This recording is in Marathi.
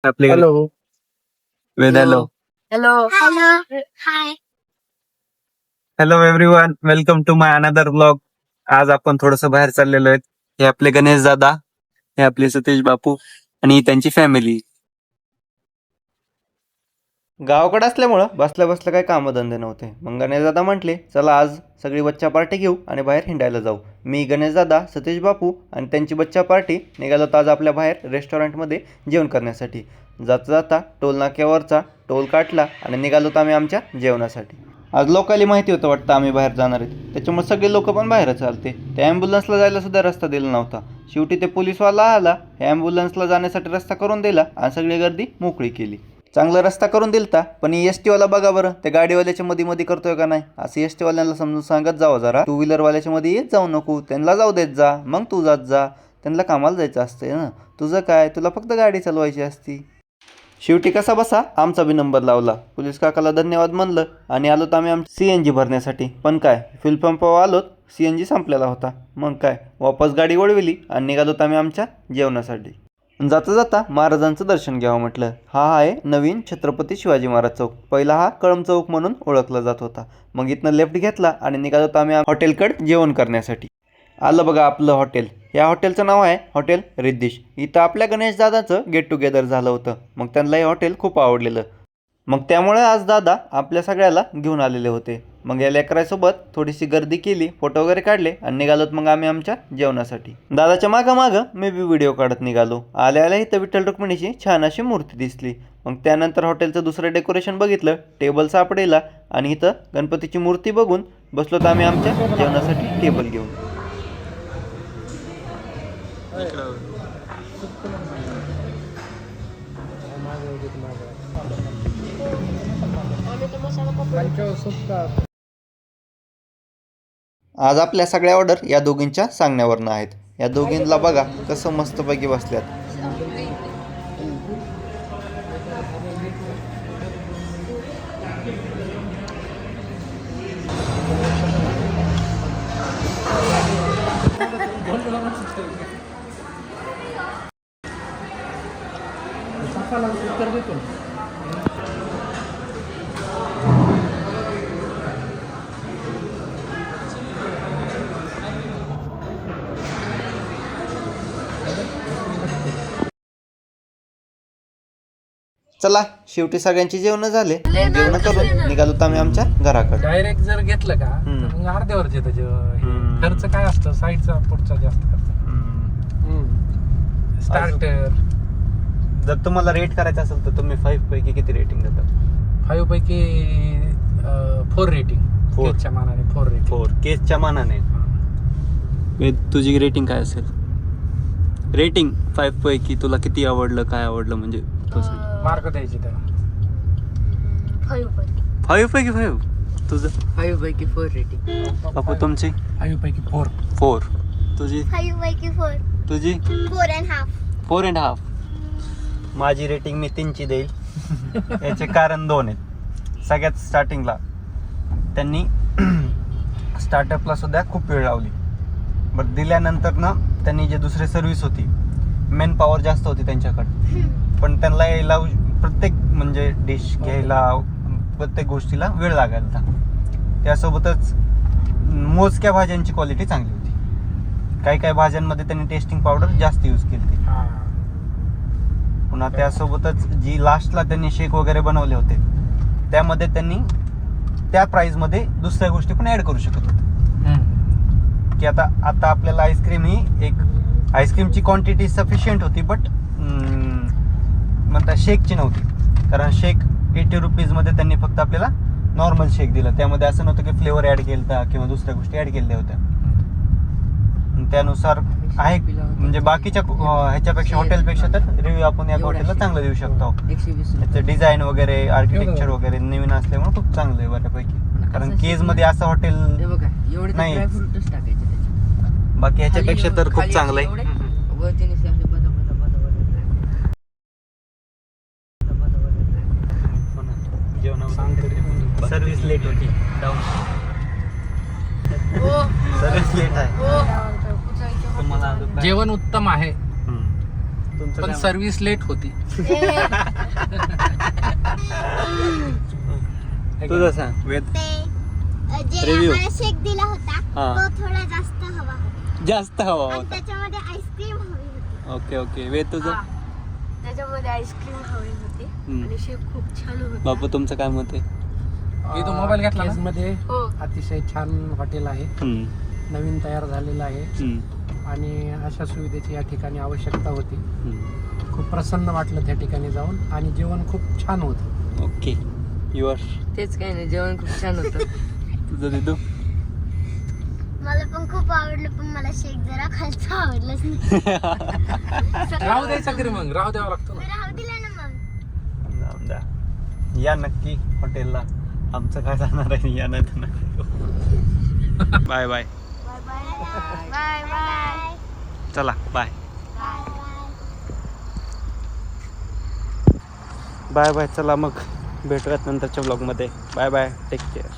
आपले hello hello Hello. Hello. Hi. Hello everyone, welcome to my another blog. आज आपण थोडस बाहेर चाललेलो आहेत. हे आपले गणेश दादा, हे आपले सतीश बापू आणि त्यांची फॅमिली. गावाकडे असल्यामुळं बसल्या बसल्या काही कामधंदे नव्हते. मग गणेशदादा म्हटले चला आज सगळी बच्चा पार्टी घेऊ आणि बाहेर हिंडायला जाऊ. मी गणेशदादा, सतीश बापू आणि त्यांची बच्चा पार्टी निघालो आज आपल्या बाहेर रेस्टॉरंटमध्ये जेवण करण्यासाठी. जाता जाता टोल नाक्यावरचा टोल काढला आणि निघालो आम्ही आमच्या जेवणासाठी. आज लोकांना माहिती होतं वाटतं आम्ही बाहेर जाणार आहेत, त्याच्यामुळे सगळे लोक पण बाहेरच चालते. त्या ॲम्ब्युलन्सला जायला सुद्धा रस्ता दिला नव्हता. शेवटी ते पोलीसवाला आला, ॲम्ब्युलन्सला जाण्यासाठी रस्ता करून दिला आणि सगळी गर्दी मोकळी केली. चांगला रस्ता करून दिलता, पण एस टीवाला बघा बरं, त्या गाडीवाल्याच्या मध्ये करतोय का नाही असं एस टीवाल्यांना समजून सांगत जावं जरा. टू व्हीलरवाल्याच्या मध्ये येत जाऊ नको, त्यांना जाऊ देत जा, मग तू जात जा. त्यांना कामाला जायचं असतंय ना, तुझं काय, तुला फक्त गाडी चालवायची असती. शेवटी कसा बसा आमचा बी नंबर लावला. पोलीस काकाला धन्यवाद म्हणलं आणि आलोत आम्ही CNG भरण्यासाठी. पण काय फ्युल पंपावर आलोत, CNG संपलेला होता. मग काय वापस गाडी वळविली आणि निघालोत आम्ही आमच्या जेवणासाठी. जाता जाता महाराजांचं दर्शन घ्यावं म्हटलं. हा आहे नवीन छत्रपती शिवाजी महाराज चौक. पहिला हा कळम चौक म्हणून ओळखला जात होता. मग इथनं लेफ्ट घेतला आणि निघालोत आम्ही हॉटेलकडे जेवण करण्यासाठी. आलं बघा आपलं हॉटेल. या हॉटेलचं नाव आहे हॉटेल रिद्धिश. इथं आपल्या गणेशदादाचं गेट टुगेदर झालं होतं. मग त्यांना हे हॉटेल खूप आवडलेलं. मग त्यामुळे आज दादा आपल्या सगळ्याला घेऊन आलेले होते. मग या लेकरासोबत थोडीशी गर्दी केली, फोटो वगैरे काढले आणि निघालोत मग आम्ही आमच्या जेवणासाठी. दादाच्या मागं मी बी व्हिडिओ काढत निघालो. आल्या आल्या इथं विठ्ठल रुक्मिणीची छान अशी मूर्ती दिसली. मग त्यानंतर हॉटेलचं दुसरं डेकोरेशन बघितलं, टेबल सापडेला आणि इथं गणपतीची मूर्ती बघून बसलोत आम्ही आमच्या जेवणासाठी टेबल घेऊन. आज आपल्या सगळ्या ऑर्डर या दोघींच्या सांगण्यावरनं आहेत. या दोघींना बघा कसं मस्तपैकी बसल्यात. चला शेवटी सगळ्यांची जेवण झाले. जेवण करून निघालो आम्ही आमच्या घराकडे. डायरेक्ट जर घेतलं का तर मग अर्ध्यावरच येतं जेवण. खर्च काय असतं साईडचा पुढचा जास्त खर्च. स्टार्टर जर तुम्हाला रेट करायचं असेल तर तुम्ही 5 पैकी किती रेटिंग देतात? 5 पैकी 4 रेटिंग. 4 च्या मानाने 4 रेटिंग. 4 केसच्या मानाने. तुझी रेटिंग काय असेल? रेटिंग 5 पैकी तुला किती आवडलं, काय आवडलं म्हणजे मार्क द्यायचे त्याला. 5 पैकी 5. तुझं 5 पैकी 4 रेटिंग. बापू तुमची? 5 पैकी 4. 4. तुझी? 5 पैकी 4. तुझी? 4.5. 4.5. माझी रेटिंग मी 3ची देईल. याचे कारण 2 आहेत. सगळ्यात स्टार्टिंगला त्यांनी स्टार्टअपला सुद्धा खूप वेळ लावली. बट दिल्यानंतर ना त्यांनी जे दुसरी सर्व्हिस होती, मेन पॉवर जास्त होती त्यांच्याकडे, पण त्यांना यायला प्रत्येक म्हणजे डिश घ्यायला प्रत्येक गोष्टीला वेळ लागायला होता. त्यासोबतच मोजक्या भाज्यांची क्वालिटी चांगली होती. काही काही भाज्यांमध्ये त्यांनी टेस्टिंग पावडर जास्त यूज केली होती. पुन्हा त्यासोबतच जी लास्टला त्यांनी शेक वगैरे बनवले होते त्यामध्ये त्यांनी त्या प्राईजमध्ये दुसऱ्या गोष्टी पण ॲड करू शकत होते. की आता आपल्याला आईस्क्रीम ही एक आईस्क्रीमची क्वांटिटी सफिशियंट होती, बट म्हणता शेकची नव्हती. कारण शेक 80 रुपीजमध्ये त्यांनी फक्त आपल्याला नॉर्मल शेक दिलं. त्यामध्ये असं नव्हतं की फ्लेवर ॲड केला किंवा दुसऱ्या गोष्टी ॲड केलेल्या होत्या. त्यानुसार आहे म्हणजे बाकीच्या ह्याच्यापेक्षा हॉटेलपेक्षा तर रिव्ह्यू आपण या हॉटेलला चांगलं देऊ शकतो. त्याचं डिझाईन वगैरे आर्किटेक्चर वगैरे नवीन असल्यामुळे खूप चांगलं आहे बऱ्यापैकी. कारण केजमध्ये असं हॉटेल नाही, बाकी ह्याच्यापेक्षा तर खूप चांगलं आहे. सर्व्हिस लेट होती. सर्व्हिस लेट आहे. तुम्हाला जेवण उत्तम आहे. तुमचं पण काय सर्व्हिस लेट होती. तुझं सांग वेद. जे Review. आम्हाला शेक दिला होता हा. तो थोडा जास्त हवा होता जास्त हवा आणि होता. त्याच्यामध्ये आईस्क्रीम हवी होती. ओके ओके वेद तुझं. त्याच्यामध्ये आईस्क्रीम हवी होती आणि शेक खूप छान होता. बापू तुमचं काय मत आहे? मी तो मोबाईल घेतला ना? मध्ये हो. अतिशय छान हॉटेल आहे, हम्म, नवीन तयार झालेलं आहे हम्म, आणि अशा सुविधेची या ठिकाणी आवश्यकता होती. हम्म. खूप प्रसन्न वाटलं त्या ठिकाणी जाऊन आणि जेवण खूप छान होतं. Okay your. तेच काही नाही, जेवण खूप छान होतं. तुझं दिदू. मला पण खूप आवडलं पण मला शेक जरा खालचं आवडलंच नाही. राहू द्यायचा तरी मग राहू द्यावा लागतो ना. राहू दिला ना मग. जाऊन द्या. या नक्की हॉटेलला. आमचं काय जाणार आहे या नाही बाय बाय. Bye bye. चला बाय बाय बाय. चला मग भेटूयात नंतरच्या ब्लॉगमध्ये. Bye bye. Take care.